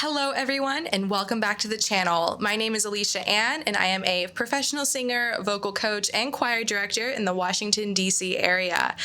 Hello everyone and welcome back to the channel. My name is Alicia Ann and I am a professional singer, vocal coach, and choir director in the Washington, D.C. area.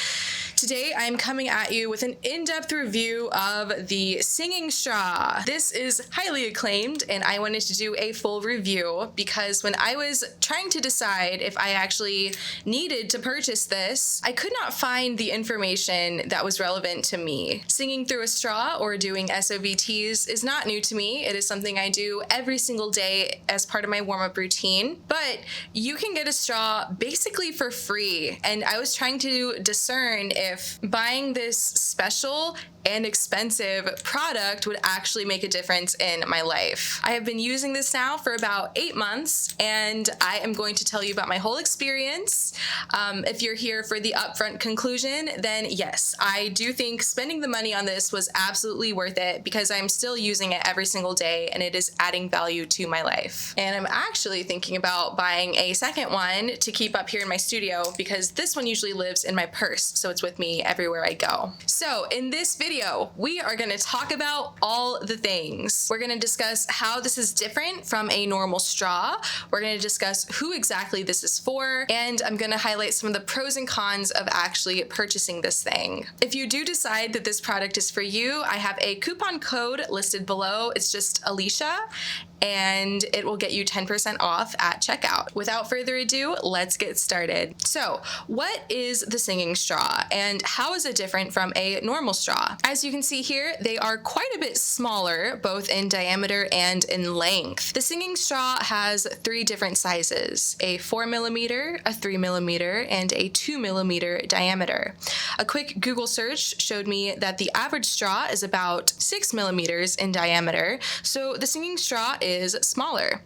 Today I'm coming at you with an in-depth review of the Singing Straw. This is highly acclaimed and I wanted to do a full review because when I was trying to decide if I actually needed to purchase this, I could not find the information that was relevant to me. Singing through a straw or doing SOVTs is not new to me. It is something I do every single day as part of my warm-up routine, but you can get a straw basically for free. And I was trying to discern if buying this special and expensive product would actually make a difference in my life. I have been using this now for about 8 months, and I am going to tell you about my whole experience. If you're here for the upfront conclusion, then yes, I do think spending the money on this was absolutely worth it because I'm still using it every single day and it is adding value to my life. And I'm actually thinking about buying a second one to keep up here in my studio because this one usually lives in my purse, so it's with me everywhere I go. So in this video, we are going to talk about all the things. We're going to discuss how this is different from a normal straw. We're going to discuss who exactly this is for, and I'm going to highlight some of the pros and cons of actually purchasing this thing. If you do decide that this product is for you, I have a coupon code listed below. It's just Alicia, and it will get you 10% off at checkout. Without further ado, let's get started. So, what is the Singing Straw and how is it different from a normal straw? As you can see here, they are quite a bit smaller, both in diameter and in length. The Singing Straw has 3 different sizes: a 4mm, a 3mm, and a 2mm diameter. A quick Google search showed me that the average straw is about 6mm in diameter, so the Singing Straw is smaller.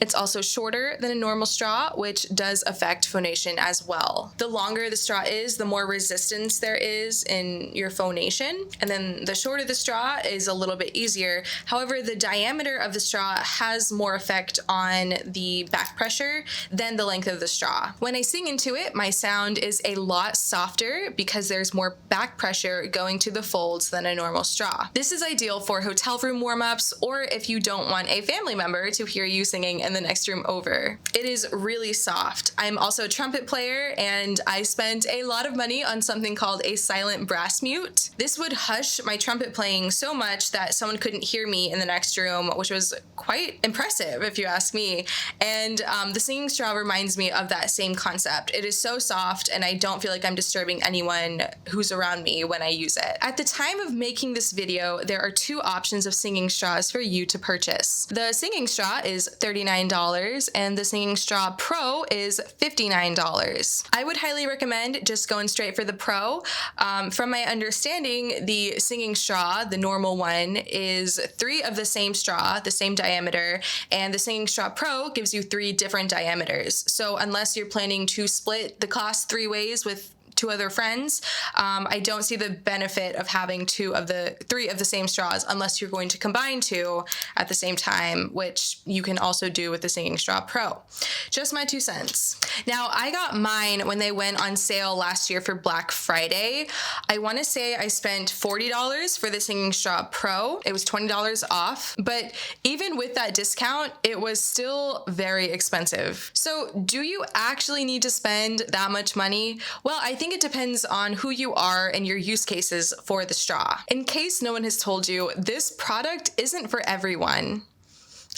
It's also shorter than a normal straw, which does affect phonation as well. The longer the straw is, the more resistance there is in your phonation, and then the shorter the straw is a little bit easier. However, the diameter of the straw has more effect on the back pressure than the length of the straw. When I sing into it, my sound is a lot softer because there's more back pressure going to the folds than a normal straw. This is ideal for hotel room warm-ups or if you don't want a family member to hear you singing in the next room over. It is really soft. I'm also a trumpet player and I spent a lot of money on something called a silent brass mute. This would hush my trumpet playing so much that someone couldn't hear me in the next room, which was quite impressive if you ask me. And the Singing Straw reminds me of that same concept. It is so soft and I don't feel like I'm disturbing anyone who's around me when I use it. At the time of making this video, there are 2 options of Singing Straws for you to purchase. The Singing Straw is $39 and the Singing Straw Pro is $59. I would highly recommend just going straight for the Pro. From my understanding, the Singing Straw, the normal one, is 3 of the same straw, the same diameter, and the Singing Straw Pro gives you 3 different diameters. So unless you're planning to split the cost 3 ways with 2 other friends, I don't see the benefit of having 3 of the same straws unless you're going to combine 2 at the same time, which you can also do with the Singing Straw Pro. Just my 2 cents. Now, I got mine when they went on sale last year for Black Friday. I want to say I spent $40 for the Singing Straw Pro. It was $20 off, but even with that discount, it was still very expensive. So do you actually need to spend that much money? Well, I think it depends on who you are and your use cases for the straw. In case no one has told you, this product isn't for everyone.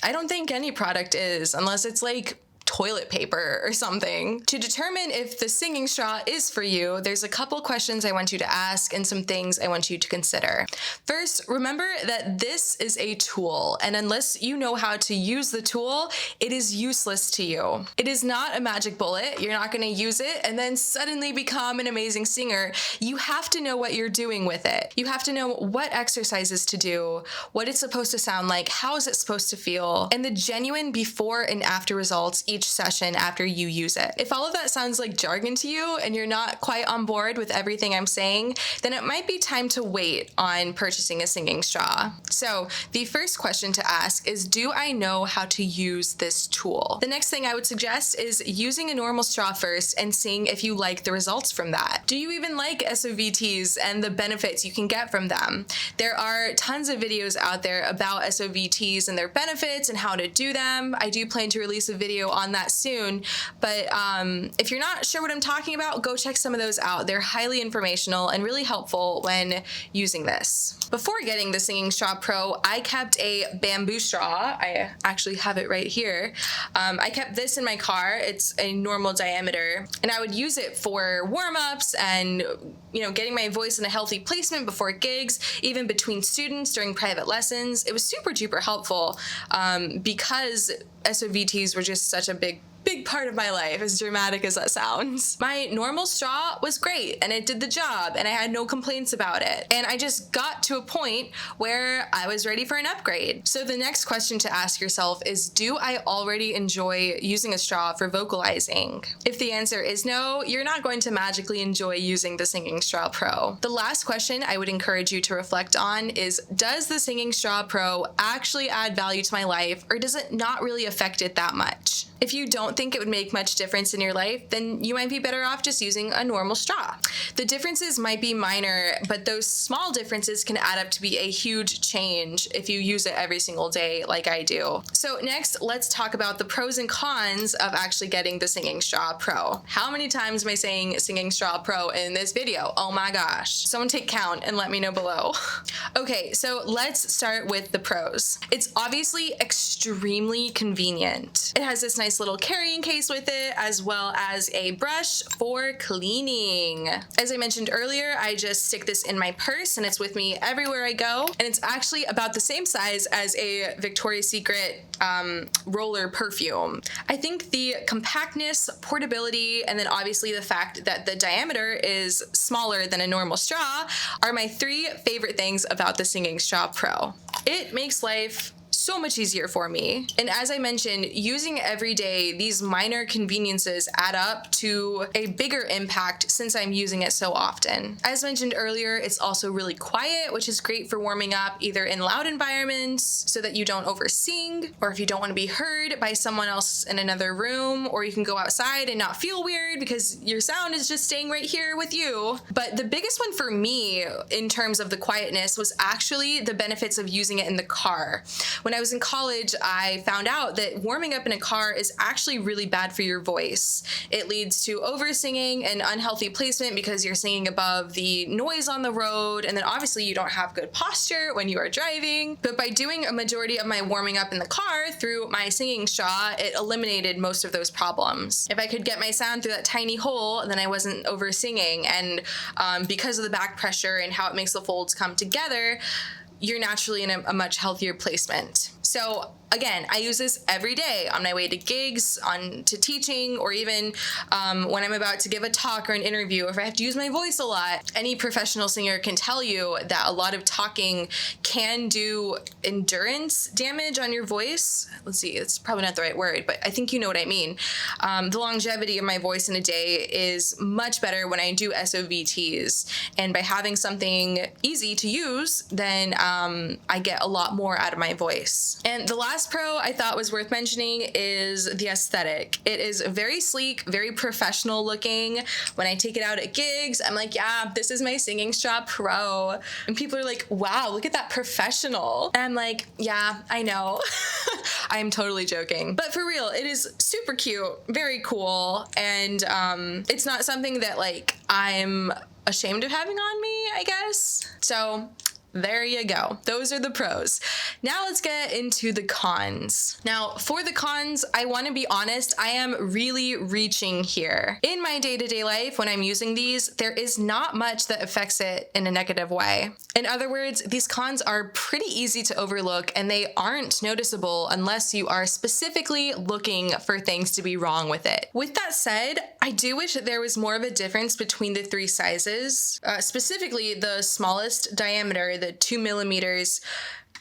I don't think any product is, unless it's like toilet paper or something. To determine if the Singing Straw is for you, there's a couple questions I want you to ask and some things I want you to consider. First, remember that this is a tool, and unless you know how to use the tool, it is useless to you. It is not a magic bullet. You're not going to use it and then suddenly become an amazing singer. You have to know what you're doing with it. You have to know what exercises to do, what it's supposed to sound like, how is it supposed to feel, and the genuine before and after results each each session after you use it. If all of that sounds like jargon to you and you're not quite on board with everything I'm saying, then it might be time to wait on purchasing a singing straw. So the first question to ask is, do I know how to use this tool? The next thing I would suggest is using a normal straw first and seeing if you like the results from that. Do you even like SOVTs and the benefits you can get from them? There are tons of videos out there about SOVTs and their benefits and how to do them. I do plan to release a video on that soon, but if you're not sure what I'm talking about, go check some of those out. They're highly informational and really helpful when using this. Before getting the Singing Straw Pro, I kept a bamboo straw. I actually have it right here. I kept this in my car. It's a normal diameter, and I would use it for warm-ups and, getting my voice in a healthy placement before gigs, even between students during private lessons. It was super duper helpful because SOVTs were just such a big part of my life, as dramatic as that sounds. My normal straw was great and it did the job and I had no complaints about it. And I just got to a point where I was ready for an upgrade. So the next question to ask yourself is, do I already enjoy using a straw for vocalizing? If the answer is no, you're not going to magically enjoy using the Singing Straw Pro. The last question I would encourage you to reflect on is, does the Singing Straw Pro actually add value to my life, or does it not really affect it that much? If you don't think it would make much difference in your life, then you might be better off just using a normal straw. The differences might be minor, but those small differences can add up to be a huge change if you use it every single day like I do. So next, let's talk about the pros and cons of actually getting the Singing Straw Pro. How many times am I saying Singing Straw Pro in this video? Oh my gosh. Someone take count and let me know below. Okay, so let's start with the pros. It's obviously extremely convenient. It has this nice little carrying case with it, as well as a brush for cleaning. As I mentioned earlier, I just stick this in my purse and it's with me everywhere I go. And it's actually about the same size as a Victoria's Secret roller perfume. I think the compactness, portability, and then obviously the fact that the diameter is smaller than a normal straw are my three favorite things about the Singing Straw Pro. It makes life so much easier for me. And as I mentioned, using it every day, these minor conveniences add up to a bigger impact since I'm using it so often. As mentioned earlier, it's also really quiet, which is great for warming up either in loud environments so that you don't oversing, or if you don't want to be heard by someone else in another room, or you can go outside and not feel weird because your sound is just staying right here with you. But the biggest one for me in terms of the quietness was actually the benefits of using it in the car. When I was in college, I found out that warming up in a car is actually really bad for your voice. It leads to over-singing and unhealthy placement because you're singing above the noise on the road, and then obviously you don't have good posture when you are driving. But by doing a majority of my warming up in the car through my singing straw, it eliminated most of those problems. If I could get my sound through that tiny hole, then I wasn't over-singing, and because of the back pressure and how it makes the folds come together, you're naturally in a much healthier placement. So again, I use this every day on my way to gigs, on to teaching, or even when I'm about to give a talk or an interview, or if I have to use my voice a lot. Any professional singer can tell you that a lot of talking can do endurance damage on your voice. Let's see, it's probably not the right word, but I think you know what I mean. The longevity of my voice in a day is much better when I do SOVTs. And by having something easy to use, then I get a lot more out of my voice. And the last pro I thought was worth mentioning is the aesthetic. It is very sleek, very professional looking. When I take it out at gigs, I'm like, yeah, this is my Singing Straw Pro. And people are like, wow, look at that professional. And I'm like, yeah, I know. I am totally joking. But for real, it is super cute, very cool. And it's not something that like I'm ashamed of having on me, I guess. So there you go. Those are the pros. Now let's get into the cons. Now, for the cons, I want to be honest, I am really reaching here. In my day-to-day life, when I'm using these, there is not much that affects it in a negative way. In other words, these cons are pretty easy to overlook, and they aren't noticeable unless you are specifically looking for things to be wrong with it. With that said, I do wish that there was more of a difference between the three sizes, specifically the smallest diameter, the 2 millimeters.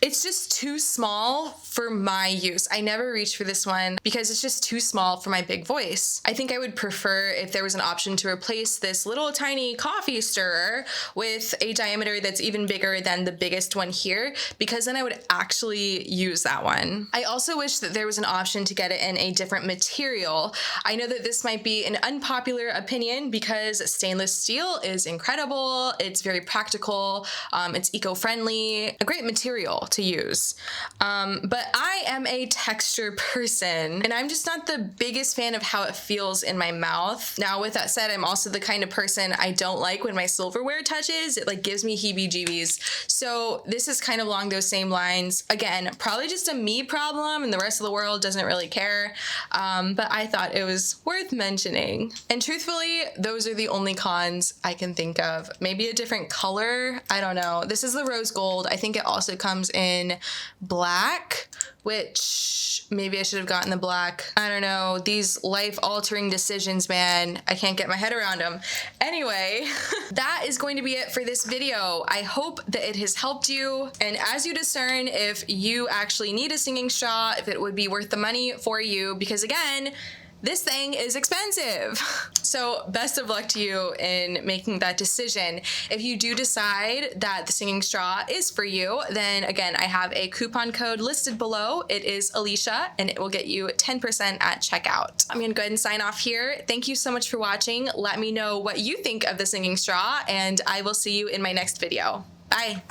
It's just too small for my use. I never reached for this one because it's just too small for my big voice. I think I would prefer if there was an option to replace this little tiny coffee stirrer with a diameter that's even bigger than the biggest one here, because then I would actually use that one. I also wish that there was an option to get it in a different material. I know that this might be an unpopular opinion because stainless steel is incredible. It's very practical. It's eco-friendly, a great material to use. But I am a texture person, and I'm just not the biggest fan of how it feels in my mouth. Now, with that said, I'm also the kind of person I don't like when my silverware touches. It like gives me heebie-jeebies. So this is kind of along those same lines. Again, probably just a me problem, and the rest of the world doesn't really care. But I thought it was worth mentioning. And truthfully, those are the only cons I can think of. Maybe a different color. I don't know. This is the rose gold. I think it also comes in black, which maybe I should have gotten the black. I don't know. These life-altering decisions, man. I can't get my head around them. Anyway, that is going to be it for this video. I hope that it has helped you. And as you discern if you actually need a singing straw, if it would be worth the money for you, because again, this thing is expensive. So best of luck to you in making that decision. If you do decide that the singing straw is for you, then again, I have a coupon code listed below. It is Alicia, and it will get you 10% at checkout. I'm gonna go ahead and sign off here. Thank you so much for watching. Let me know what you think of the singing straw, and I will see you in my next video. Bye.